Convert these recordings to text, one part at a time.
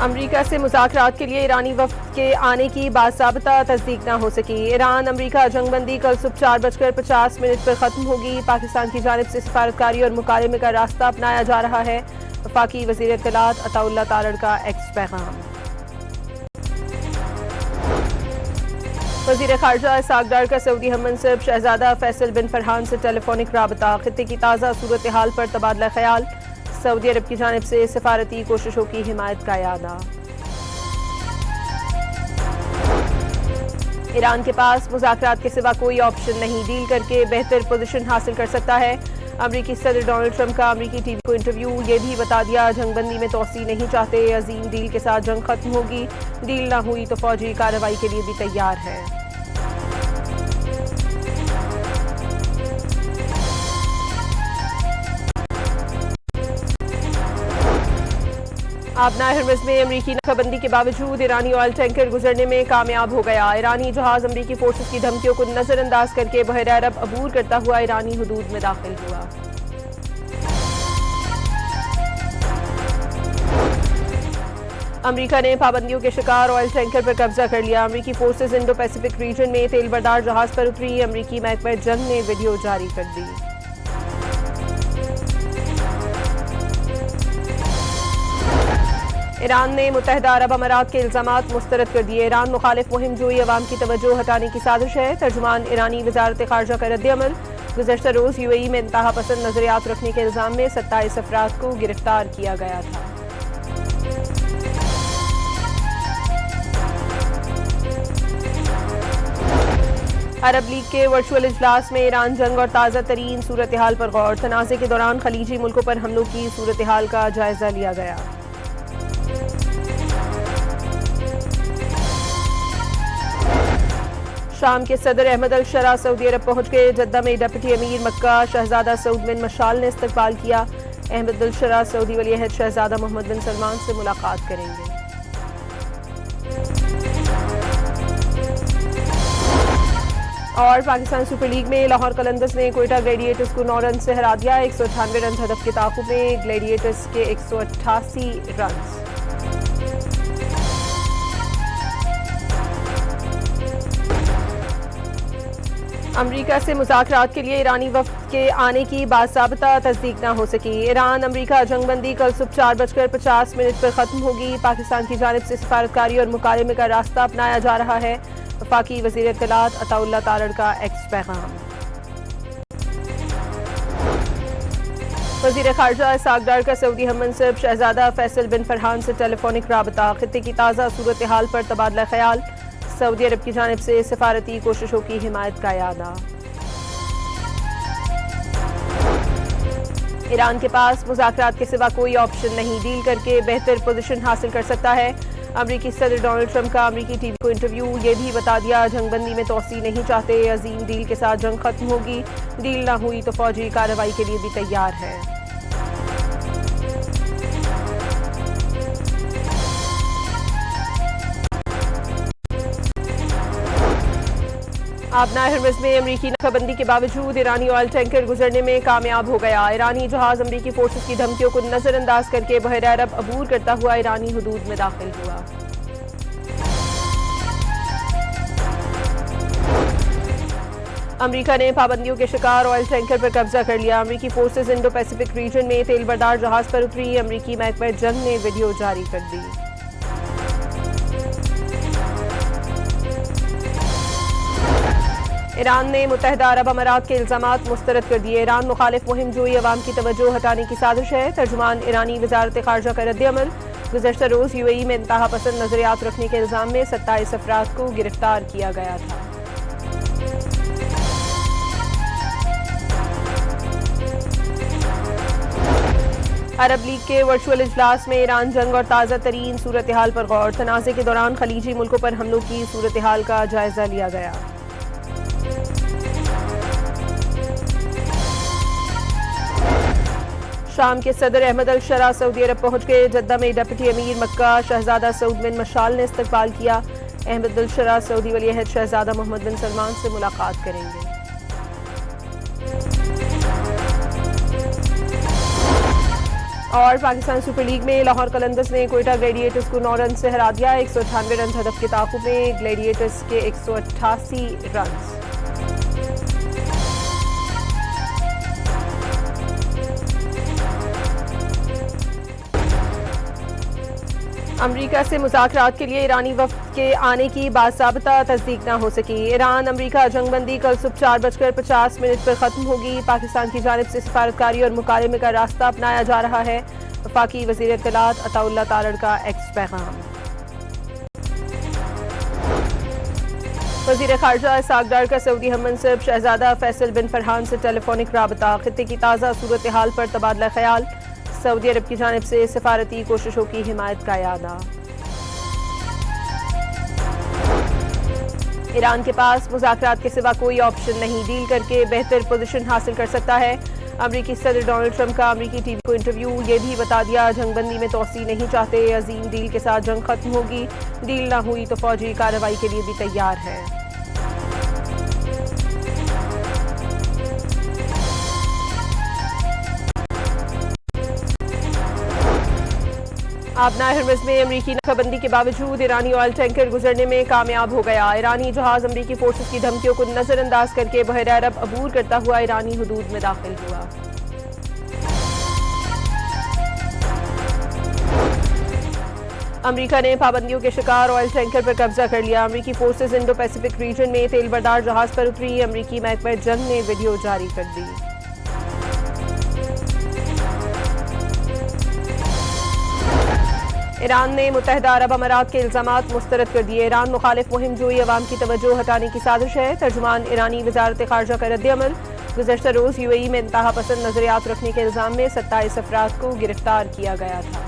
अमरीका से मुज़ाकरात के लिए ईरानी वफ़द के आने की बाज़ाब्ता तस्दीक न हो सकी। ईरान अमरीका जंगबंदी कल सुबह 4:50 पर ख़त्म होगी। पाकिस्तान की जानिब से सफारतकारी और मुकालमे का रास्ता अपनाया जा रहा है। वफाकी वज़ीर इत्तलात अताउल्लाह तारड़ का एक्स पैगाम। वज़ीर ख़ारजा इसहाक़ डार का सऊदी हम मनसब शहज़ादा फैसल बिन फरहान से टेलीफोनिक राबता। ख़ित्ते की ताज़ा सूरत हाल पर तबादला ख्याल। सऊदी अरब की जानिब से सफारती कोशिशों की हिमायत का यादा। ईरान के पास मुज़ाकरात के सिवा कोई ऑप्शन नहीं, डील करके बेहतर पोजीशन हासिल कर सकता है। अमरीकी सदर डोनाल्ड ट्रंप का अमरीकी टीवी को इंटरव्यू, ये भी बता दिया जंगबंदी में तोसी नहीं चाहते, अजीम डील के साथ जंग खत्म होगी, डील ना हुई तो फौजी कार्रवाई के लिए भी तैयार है। आबना हरमज में अमरीकी नाकाबंदी के बावजूद ईरानी ऑयल टैंकर गुजरने में कामयाब हो गया। ईरानी जहाज अमरीकी फोर्सेस की धमकियों को नजरअंदाज करके बहर अरब अबूर करता हुआ ईरानी हुदूद में दाखिल हुआ। अमरीका ने पाबंदियों के शिकार ऑयल टैंकर पर कब्जा कर लिया। अमरीकी फोर्सेस इंडो पैसिफिक रीजन में तेल बरदार जहाज पर उतरी। अमरीकी महकमा जंग ने वीडियो जारी कर दी। ईरान ने मुत्तहिदा अरब अमारात के इल्जामात मुस्तरद कर दिए। ईरान मुखालिफ मुहिम जोई अवाम की तवज्जो हटाने की साजिश है। तर्जुमान ईरानी वजारत ख़ारजा का रद्द-ए-अमल। गुज़श्ता रोज़ यूएई में इंतहा पसंद नजरियात रखने के इल्जाम में 27 अफराद को गिरफ्तार किया गया था। अरब लीग के वर्चुअल इजलास में ईरान जंग और ताज़ा तरीन सूरत हाल पर गौर। तनाज़े के दौरान खलीजी मुल्कों पर हमलों की सूरत हाल का जायजा लिया गया। शाम के सदर अहमद अल शरा सऊदी अरब पहुंच गए। जद्दा में डिप्टी अमीर मक्का शहजादा सऊद बिन मशाल ने इस्तकबाल किया। अहमद अल शरा सऊदी वली अहद शहजादा मोहम्मद बिन सलमान से मुलाकात करेंगे। और पाकिस्तान सुपर लीग में लाहौर कलंदर्स ने कोयटा ग्लेडिएटर्स को 9 रन से हरा दिया। 198 रन हदफ के ताकुब में ग्लेडिएटर्स के 188 रन। अमरीका से मुज़ाकरात के लिए ईरानी वफ़द के आने की बाज़ाब्ता तस्दीक न हो सकी। ईरान अमरीका जंगबंदी कल सुबह 4:50 पर ख़त्म होगी। पाकिस्तान की जानिब से सफारतकारी और मुकालमे का रास्ता अपनाया जा रहा है। वफाकी वज़ीर इत्तलात अताउल्लाह तारड़ का एक्स पैगाम। वज़ीर ख़ारजा इसहाक़ डार का सऊदी हम मनसब शहज़ादा फैसल बिन फरहान से टेलीफोनिक राबता। ख़ित्ते की ताज़ा सूरत हाल पर तबादला ख्याल। सऊदी अरब की जानिब से सफारती कोशिशों की हिमायत का यादा। ईरान के पास मुज़ाकरात के सिवा कोई ऑप्शन नहीं, डील करके बेहतर पोजीशन हासिल कर सकता है। अमरीकी सदर डोनाल्ड ट्रंप का अमरीकी टीवी को इंटरव्यू, ये भी बता दिया जंगबंदी में तोसी नहीं चाहते, अजीम डील के साथ जंग खत्म होगी, डील ना हुई तो फौजी कार्रवाई के लिए भी तैयार है। आबना हरमज में अमरीकी नाकाबंदी के बावजूद ईरानी ऑयल टैंकर गुजरने में कामयाब हो गया। ईरानी जहाज अमरीकी फोर्सेस की धमकियों को नजरअंदाज करके बहर अरब अबूर करता हुआ ईरानी हुदूद में दाखिल हुआ। अमरीका ने पाबंदियों के शिकार ऑयल टैंकर पर कब्जा कर लिया। अमरीकी फोर्सेस इंडो पैसिफिक रीजन में तेल बरदार जहाज पर उतरी। अमरीकी महकमा जंग ने वीडियो जारी कर दी। ईरान ने मुत्तहिदा अरब अमारात के इल्जामात मुस्तरद कर दिए। ईरान मुखालिफ मुहिम जोई अवाम की तवज्जो हटाने की साजिश है। तर्जुमान ईरानी वजारत ख़ारजा का रद्द-ए-अमल। गुज़श्ता रोज़ यूएई में इंतहा पसंद नजरियात रखने के इल्जाम में 27 अफराद को गिरफ्तार किया गया था। अरब लीग के वर्चुअल इजलास में ईरान जंग और ताज़ा तरीन सूरत हाल पर गौर। तनाज़े के दौरान खलीजी मुल्कों पर हमलों की सूरत हाल का जायजा लिया गया। शाम के सदर अहमद अल शरा सऊदी अरब पहुंच गए। जद्दा में डिप्टी अमीर मक्का शहजादा सऊद बिन मशाल ने इस्तकबाल किया। अहमद अल शरा सऊदी वली अहद शहजादा मोहम्मद बिन सलमान से मुलाकात करेंगे। और पाकिस्तान सुपर लीग में लाहौर कलंदर्स ने कोयटा ग्लेडिएटर्स को 9 रन से हरा दिया। 198 रन हदफ के ताकुब में ग्लेडिएटर्स के 188 रन। अमरीका से मुज़ाकरात के लिए ईरानी वफ़द के आने की बाज़ाब्ता तस्दीक न हो सकी। ईरान अमरीका जंगबंदी कल सुबह 4:50 पर ख़त्म होगी। पाकिस्तान की जानिब से सफारतकारी और मुकालमे का रास्ता अपनाया जा रहा है। वफाकी वज़ीर इत्तलात अताउल्लाह तारड़ का एक्स पैगाम। वज़ीर ख़ारजा इसहाक़ डार का सऊदी हम मनसब शहज़ादा फैसल बिन फरहान से टेलीफोनिक राबता। ख़ित्ते की ताज़ा सूरत हाल पर तबादला ख्याल। सऊदी अरब की जानिब से सफारती कोशिशों की हिमायत का यादा। ईरान के पास मुज़ाकरात के सिवा कोई ऑप्शन नहीं, डील करके बेहतर पोजीशन हासिल कर सकता है। अमरीकी सदर डोनाल्ड ट्रंप का अमरीकी टीवी को इंटरव्यू, ये भी बता दिया जंगबंदी में तोसी नहीं चाहते, अजीम डील के साथ जंग खत्म होगी, डील ना हुई तो फौजी कार्रवाई के लिए भी तैयार है। आबना हरमज में अमरीकी नाकाबंदी के बावजूद ईरानी ऑयल टैंकर गुजरने में कामयाब हो गया। ईरानी जहाज अमरीकी फोर्सेस की धमकियों को नजरअंदाज करके बहर अरब अबूर करता हुआ ईरानी हुदूद में दाखिल हुआ। अमरीका ने पाबंदियों के शिकार ऑयल टैंकर पर कब्जा कर लिया। अमरीकी फोर्सेस इंडो पैसिफिक रीजन में तेल बरदार जहाज पर उतरी। अमरीकी महकमा जंग ने वीडियो जारी कर दी। ईरान ने मुत्तहिदा अरब अमारात के इल्जामात मुस्तरद कर दिए। ईरान मुखालिफ मुहिम जोई अवाम की तवज्जो हटाने की साजिश है। तर्जुमान ईरानी वजारत खारजा का रद्द-ए-अमल। गुज़श्ता रोज यूएई में इंतहा पसंद नजरियात रखने के इल्जाम में 27 अफराद को गिरफ्तार किया गया था।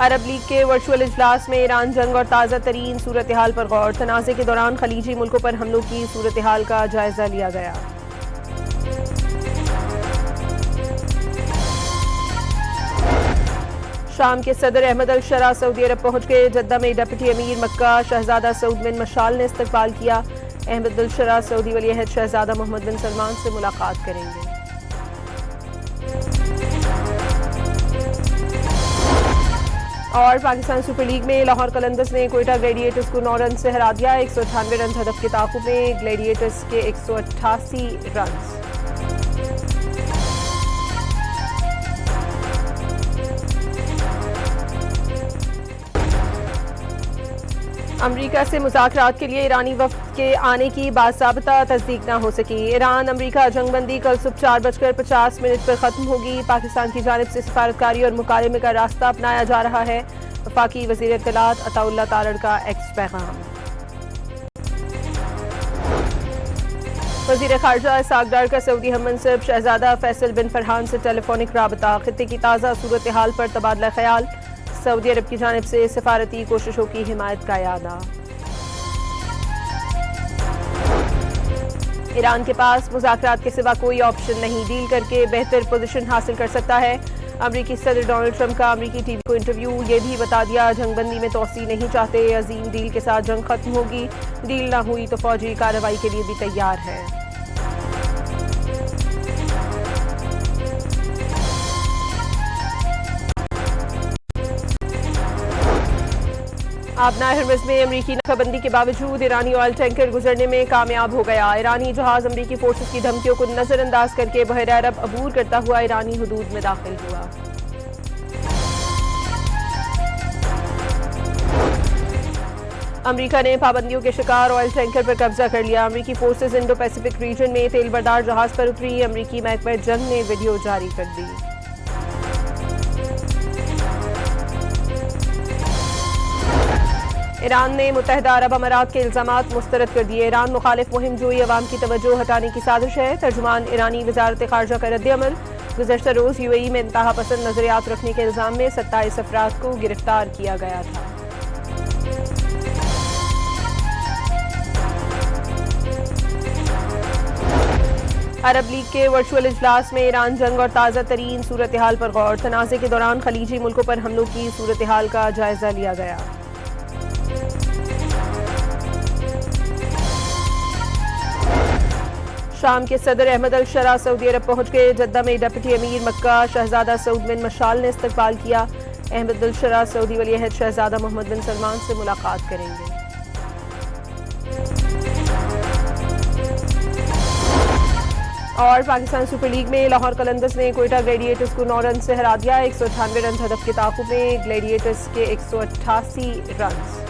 अरब लीग के वर्चुअल इजलास में ईरान जंग और ताज़ा तरीन सूरत हाल पर गौर। तनाज़े के दौरान खलीजी मुल्कों पर हमलों की सूरत हाल का जायजा लिया गया। शाम के सदर अहमद अल शरा सऊदी अरब पहुंच गए। जद्दा में डिप्टी अमीर मक्का शहजादा सऊद बिन मशाल ने इस्तकबाल किया। अहमद अल शरा सऊदी वली अहद शहजादा मोहम्मद बिन सलमान से मुलाकात करेंगे। और पाकिस्तान सुपर लीग में लाहौर कलंदर्स ने कोयटा ग्लेडिएटर्स को 9 रन से हरा दिया। 198 रन हदफ के ताकुब में ग्लेडिएटर्स के 188 रन। अमरीका से मुज़ाकरात के लिए ईरानी वफ़द के आने की बाज़ाब्ता तस्दीक न हो सकी। ईरान अमरीका जंगबंदी कल सुबह 4:50 पर ख़त्म होगी। पाकिस्तान की जानिब से सफारतकारी और मुकालमे का रास्ता अपनाया जा रहा है। वफाकी वज़ीर इत्तलात अताउल्लाह तारड़ का एक्स पैगाम। वज़ीर ख़ारजा इसहाक़ डार का सऊदी हम मनसब शहज़ादा फैसल बिन फरहान से टेलीफोनिक राबता। ख़ित्ते की ताज़ा सूरत हाल पर तबादला ख्याल। सऊदी अरब की जानिब से सफारती कोशिशों की हिमायत का यादा। ईरान के पास मुज़ाकरात के सिवा कोई ऑप्शन नहीं, डील करके बेहतर पोजीशन हासिल कर सकता है। अमरीकी सदर डोनाल्ड ट्रंप का अमरीकी टीवी को इंटरव्यू, ये भी बता दिया जंगबंदी में तोसी नहीं चाहते, अजीम डील के साथ जंग खत्म होगी, डील ना हुई तो फौजी कार्रवाई के लिए भी तैयार है। आबना हरमज में अमरीकी नाकाबंदी के बावजूद ईरानी ऑयल टैंकर गुजरने में कामयाब हो गया। ईरानी जहाज अमरीकी फोर्सेस की धमकियों को नजरअंदाज करके बहर अरब अबूर करता हुआ ईरानी हुदूद में दाखिल हुआ। अमरीका ने पाबंदियों के शिकार ऑयल टैंकर पर कब्जा कर लिया। अमरीकी फोर्सेस इंडो पैसिफिक रीजन में तेल बरदार जहाज पर उतरी। अमरीकी महकमा जंग ने वीडियो जारी कर दी। ईरान ने मुत्तहिदा अरब अमारात के इल्जामात मुस्तरद कर दिए। ईरान मुखालिफ मुहिम जोई अवाम की तवज्जो हटाने की साजिश है। तर्जुमान ईरानी वजारत खारजा का रद्द-ए-अमल। गुज़श्ता रोज यूएई में इंतहा पसंद नजरियात रखने के इल्जाम में 27 अफराद को गिरफ्तार किया गया था। अरब लीग के वर्चुअल इजलास में ईरान जंग और ताज़ा तरीन सूरत हाल पर गौर। तनाज़े के दौरान खलीजी मुल्कों पर हमलों की सूरत हाल का जायजा लिया गया। शाम के सदर अहमद अल शरा सऊदी अरब पहुंच गए। जद्दा में डिप्टी अमीर मक्का शहजादा सऊद बिन मशाल ने इस्तकबाल किया। अहमद अल शरा सऊदी वली अहद शहजादा मोहम्मद बिन सलमान से मुलाकात करेंगे। और पाकिस्तान सुपर लीग में लाहौर कलंदर्स ने कोयटा ग्लेडिएटर्स को 9 रन से हरा दिया। 198 रन हदफ के ताकुब में ग्लेडिएटर्स के 188 रन।